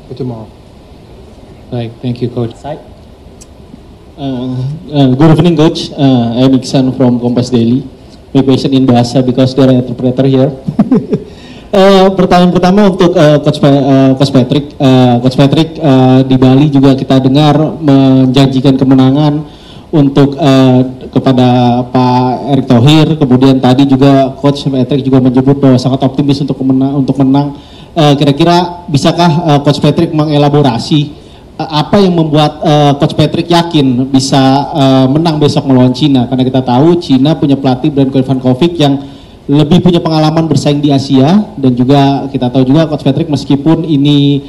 for tomorrow. Right, thank you, Coach. Good evening, Coach. I'm Iksan from Kompas Daily. My question in Bahasa because there are interpreter here. Pertanyaan pertama untuk Coach Patrick. Coach Patrick, di Bali juga kita dengar menjanjikan kemenangan untuk kepada Pak Erick Thohir. Kemudian tadi juga Coach Patrick juga menyebut bahwa sangat optimis untuk menang. Kira-kira bisakah Coach Patrick mengelaborasi apa yang membuat Coach Patrick yakin bisa menang besok melawan Cina? Karena kita tahu Cina punya pelatih Branko Ivankovic yang lebih punya pengalaman bersaing di Asia, dan juga kita tahu juga Coach Patrick meskipun ini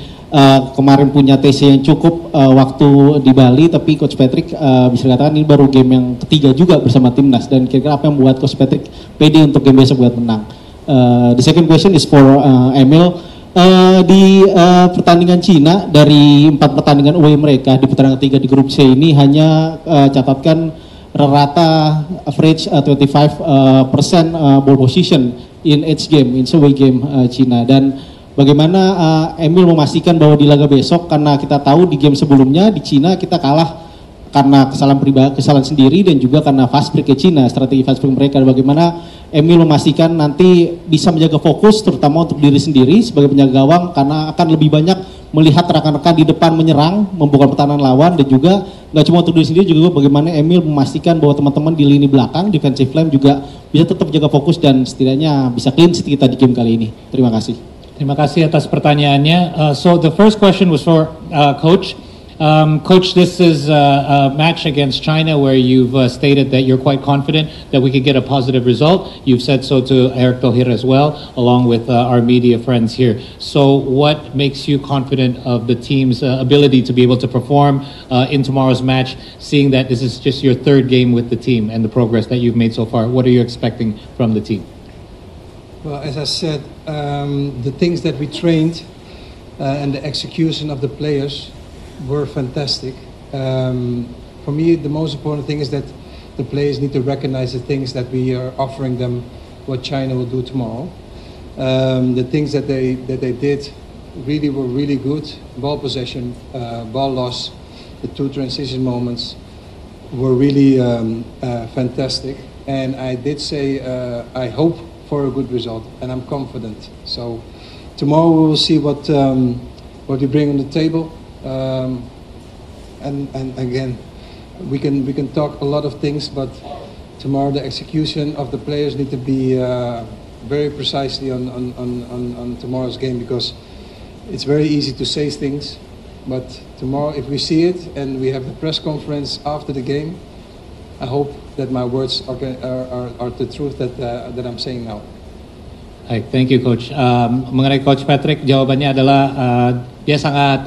kemarin punya TC yang cukup waktu di Bali, tapi Coach Patrick bisa dikatakan ini baru game yang ketiga juga bersama timnas. Dan kira-kira apa yang membuat Coach Patrick pede untuk game besok buat menang? The second question is for Emil. Di pertandingan Cina, dari 4 pertandingan away mereka di putaran ketiga di grup C ini hanya catatkan rata average 25% ball position in each game, in away game Cina. Dan bagaimana Emil memastikan bahwa di laga besok, karena kita tahu di game sebelumnya di Cina kita kalah karena kesalahan sendiri dan juga karena fast break ke Cina, strategi fast break mereka. Bagaimana Emil memastikan nanti bisa menjaga fokus terutama untuk diri sendiri sebagai penjaga gawang, karena akan lebih banyak melihat rekan-rekan di depan menyerang, membuka pertahanan lawan, dan juga nggak cuma untuk diri sendiri, juga bagaimana Emil memastikan bahwa teman-teman di lini belakang, defensive line juga bisa tetap jaga fokus dan setidaknya bisa clean sheet kita di game kali ini. Terima kasih. Terima kasih atas pertanyaannya. So the first question was for Coach. Coach, this is a match against China where you've stated that you're quite confident that we could get a positive result. You've said so to Erick Thohir as well, along with our media friends here. So what makes you confident of the team's ability to be able to perform in tomorrow's match, seeing that this is just your third game with the team and the progress that you've made so far? What are you expecting from the team? Well, as I said, the things that we trained and the execution of the players were fantastic. For me, the most important thing is that the players need to recognize the things that we are offering them, what China will do tomorrow. The things that they did were really good. Ball possession, ball loss, the 2 transition moments were really fantastic. And I did say I hope for a good result, and I'm confident. So tomorrow we will see what we bring on the table. And again, we can talk a lot of things, but tomorrow the execution of the players need to be very precisely on tomorrow's game, because it's very easy to say things, but tomorrow if we see it and we have the press conference after the game, I hope that my words are the truth that I'm saying now. Baik, thank you Coach. Mengenai Coach Patrick, jawabannya adalah dia sangat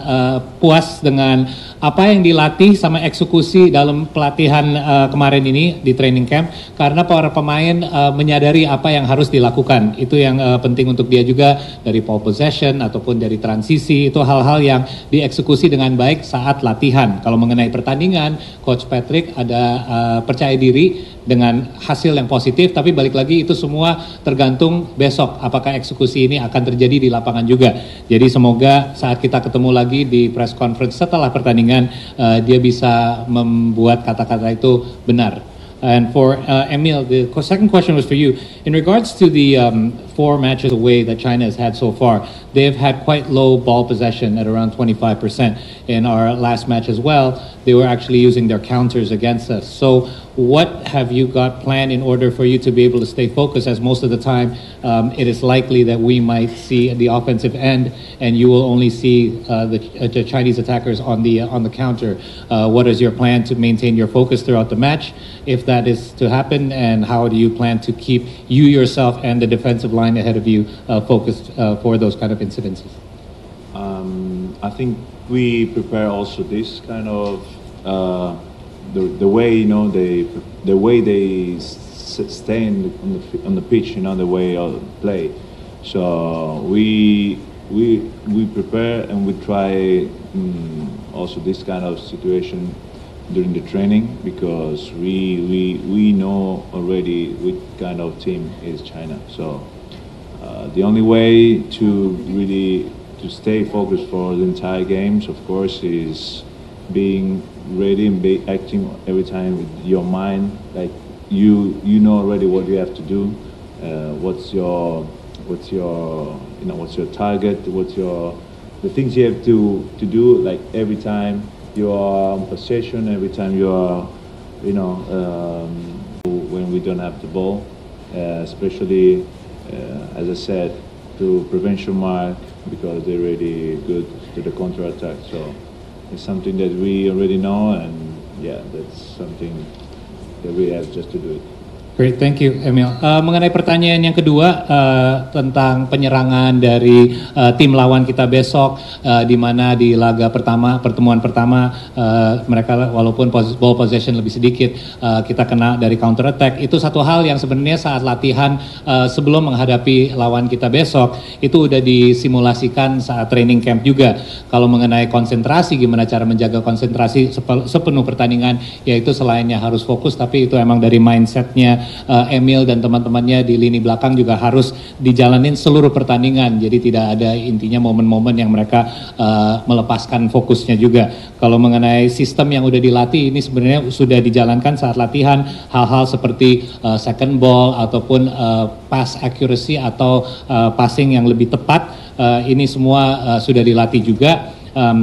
puas dengan apa yang dilatih sama eksekusi dalam pelatihan kemarin ini di training camp, karena para pemain menyadari apa yang harus dilakukan. Itu yang penting untuk dia juga, dari ball possession ataupun dari transisi, itu hal-hal yang dieksekusi dengan baik saat latihan. Kalau mengenai pertandingan, Coach Patrick ada percaya diri dengan hasil yang positif, tapi balik lagi itu semua tergantung besok apakah eksekusi ini akan terjadi di lapangan juga. Jadi semoga saat kita ketemu lagi di press conference setelah pertandingan, dia bisa membuat kata-kata itu benar. And for Emil, the second question was for you. In regards to the 4 matches away that China has had so far, they've had quite low ball possession at around 25%. In our last match as well, they were actually using their counters against us. So what have you got planned in order for you to be able to stay focused, as most of the time it is likely that we might see the offensive end and you will only see the Chinese attackers on the counter? What is your plan to maintain your focus throughout the match, if that is to happen, and how do you plan to keep you yourself and the defensive line ahead of you focused for those kind of incidences? I think we prepare also this kind of the way the way they stay on the pitch, the way they play. So we prepare and we try also this kind of situation during the training, because we know already which kind of team is China. So the only way to really to stay focused for the entire games, of course, is being ready and acting every time with your mind. Like you know already what you have to do. What's your target? The things you have to do. Like every time you are on possession, every time you are, when we don't have the ball, especially as I said, to prevention mark, because they're really good to the counter attack. So it's something that we already know, and yeah, that's something that we have just to do it. Great, thank you, Emil. Mengenai pertanyaan yang kedua tentang penyerangan dari tim lawan kita besok, di mana di laga pertama, pertemuan pertama, mereka walaupun ball possession lebih sedikit, kita kena dari counter attack. Itu satu hal yang sebenarnya saat latihan sebelum menghadapi lawan kita besok itu udah disimulasikan saat training camp juga. Kalau mengenai konsentrasi, gimana cara menjaga konsentrasi sepenuh pertandingan, yaitu selainnya harus fokus, tapi itu emang dari mindsetnya Emil dan teman-temannya di lini belakang juga harus dijalanin seluruh pertandingan. Jadi tidak ada intinya momen-momen yang mereka melepaskan fokusnya juga. Kalau mengenai sistem yang udah dilatih, ini sebenarnya sudah dijalankan saat latihan, hal-hal seperti second ball ataupun pass accuracy atau passing yang lebih tepat, ini semua sudah dilatih juga.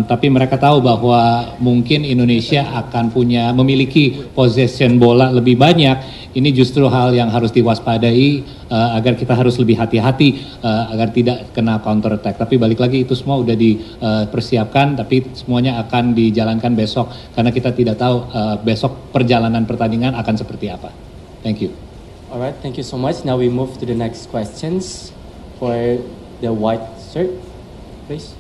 Tapi mereka tahu bahwa mungkin Indonesia akan memiliki possession bola lebih banyak. Ini justru hal yang harus diwaspadai agar kita harus lebih hati-hati agar tidak kena counter attack. Tapi balik lagi itu semua udah dipersiapkan, tapi semuanya akan dijalankan besok karena kita tidak tahu besok perjalanan pertandingan akan seperti apa. Thank you. Alright, thank you so much. Now we move to the next questions for the white shirt, please.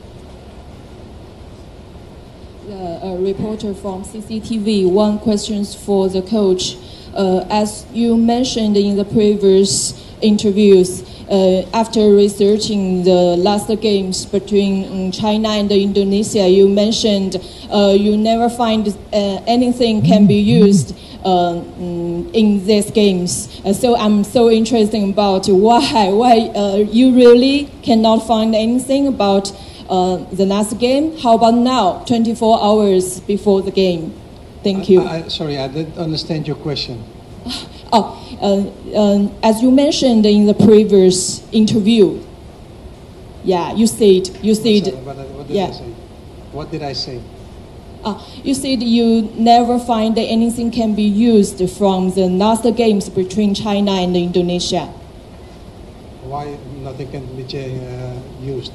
A reporter from CCTV. One question for the coach. As you mentioned in the previous interviews, after researching the last games between China and Indonesia, you mentioned you never find anything can be used in these games. So I'm so interested about why you really cannot find anything about the last game. How about now, 24 hours before the game? Thank you. Sorry, I didn't understand your question. As you mentioned in the previous interview, yeah, you said, What did yeah. I say? What did I say? You said you never find that anything can be used from the last games between China and Indonesia. Why nothing can be used?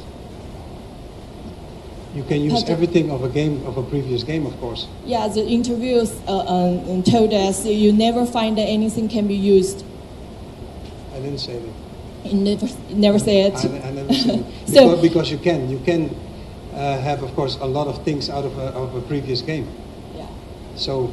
You can use everything of a previous game, of course. Yeah, the interviews told us you never find that anything can be used. I didn't say that. You never said. I never said it. So- because you can have, of course, a lot of things out of a previous game. Yeah. So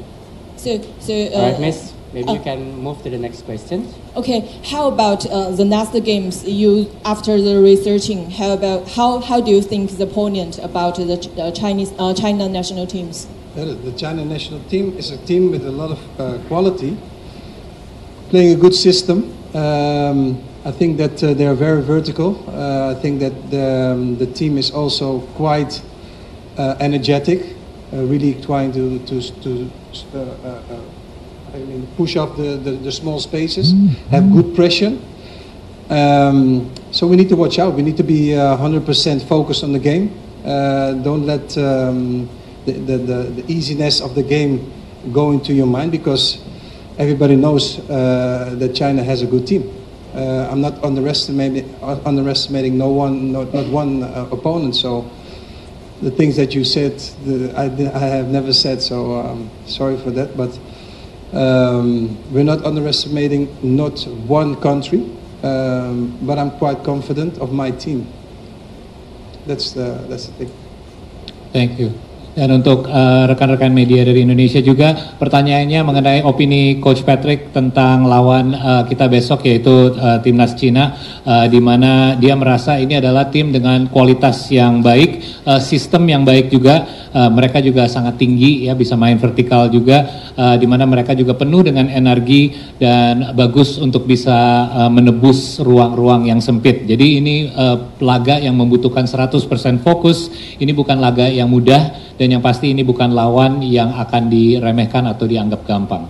Alright, Miss, maybe you can move to the next question. Okay, how about the last games you after the researching? How do you think the opponent about the China national teams? the China national team is a team with a lot of quality, playing a good system. I think that they are very vertical. I think that the team is also quite energetic, really trying to push up the small spaces, have good pressure. So we need to watch out. We need to be 100% focused on the game. Don't let the easiness of the game go into your mind, because everybody knows that China has a good team. I'm not underestimating not one opponent. So the things that you said, I have never said. So sorry for that, but. We're not underestimating not one country, but I'm quite confident of my team. That's the thing. Thank you. Dan untuk rekan-rekan media dari Indonesia juga, pertanyaannya mengenai opini Coach Patrick tentang lawan kita besok, yaitu timnas Cina, di mana dia merasa ini adalah tim dengan kualitas yang baik, sistem yang baik juga, mereka juga sangat tinggi ya, bisa main vertikal juga, di mana mereka juga penuh dengan energi dan bagus untuk bisa menebus ruang-ruang yang sempit. Jadi ini laga yang membutuhkan 100% fokus, ini bukan laga yang mudah, dan yang pasti ini bukan lawan yang akan diremehkan atau dianggap gampang.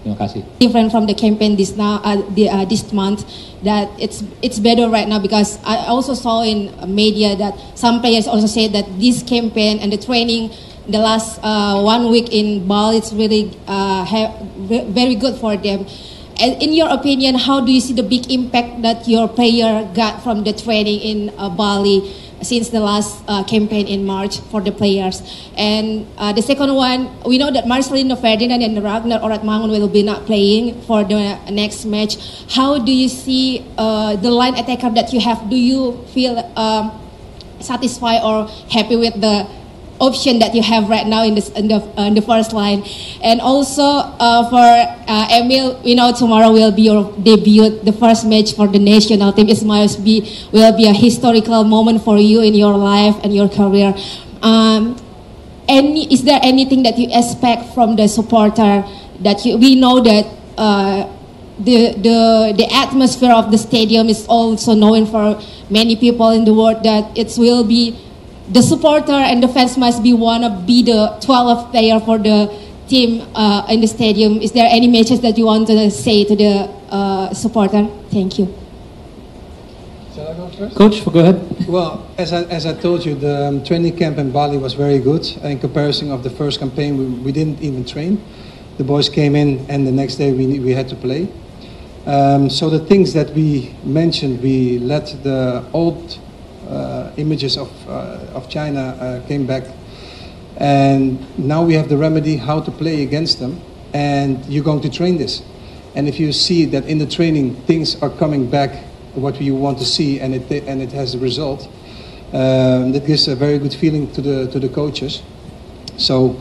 Terima kasih. Different from the campaign this month, that it's better right now, because I also saw in media that some players also say that this campaign and the training the last 1 week in Bali, it's really very good for them. And in your opinion, how do you see the big impact that your player got from the training in Bali since the last campaign in March for the players? And the second one, we know that Marcelino Ferdinand and Ragnar Oratmangun will be not playing for the next match. How do you see the line attacker that you have? Do you feel satisfied or happy with the option that you have right now in the first line? And also for Emil, we know tomorrow will be your debut, the first match for the national team. It must be will be a historical moment for you in your life and your career. Is there anything that you expect from the supporter that we know that the atmosphere of the stadium is also known for many people in the world, that it will be the supporter and the fans must wanna be the 12th player for the team in the stadium. Is there any message that you want to say to the supporter? Thank you. Shall I go first? Coach, go ahead. Well, as I told you, the training camp in Bali was very good. In comparison of the first campaign, we didn't even train. The boys came in, and the next day we had to play. So the things that we mentioned, we let the old images of China came back, and now we have the remedy how to play against them, and you're going to train this. And if you see that in the training things are coming back what you want to see, and it has a result, that gives a very good feeling to the coaches. So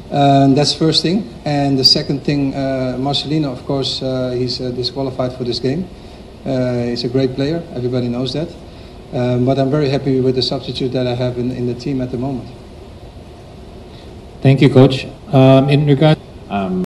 that's first thing. And the second thing, Marcelino, of course, he's disqualified for this game. He's a great player, everybody knows that. But I'm very happy with the substitute that I have in the team at the moment. Thank you, Coach. In regard